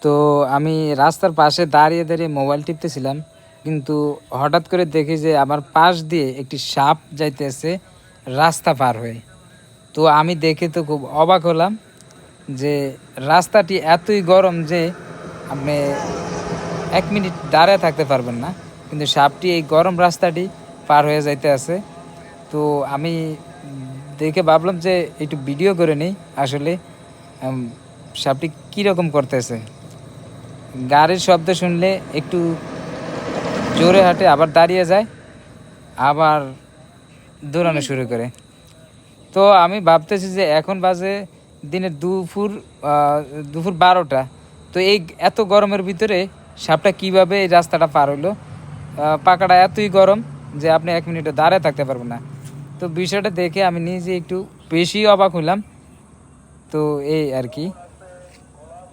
তো আমি রাস্তার পাশে দাঁড়িয়ে দাঁড়িয়ে মোবাইল টিপতেছিলাম, কিন্তু হঠাৎ করে দেখি যে আমার পাশ দিয়ে একটি সাপ যাইতেছে রাস্তা পার হয়ে। তো আমি দেখে তো খুব অবাক হলাম যে রাস্তাটি এতই গরম যে আপনি 1 মিনিট দাঁড়ায় থাকতে পারবেন না, কিন্তু সাপটি এই গরম রাস্তাটি পার হয়ে যাইতে আছে। তো আমি দেখে ভাবলাম যে একটু ভিডিও করে নিই আসলে উম, সাপটি কীরকম করতেছে। গাড়ির শব্দ শুনলে একটু জোরে হাঁটে, আবার দাঁড়িয়ে যায়, আবার দৌড়ানো শুরু করে। তো আমি ভাবতেছি যে এখন বাজে দিনের দুপুর 12টা। তো এই এত গরমের ভিতরে সাপটা কিভাবে এই রাস্তাটা পার হইলো? পাকাটা এতই গরম যে আপনি 1 মিনিটও দাঁড়ায় থাকতে পারবেন না। তো বিষয়টা দেখে আমি নিজে একটু বেশি অবাক হইলাম। তো এই আর কি।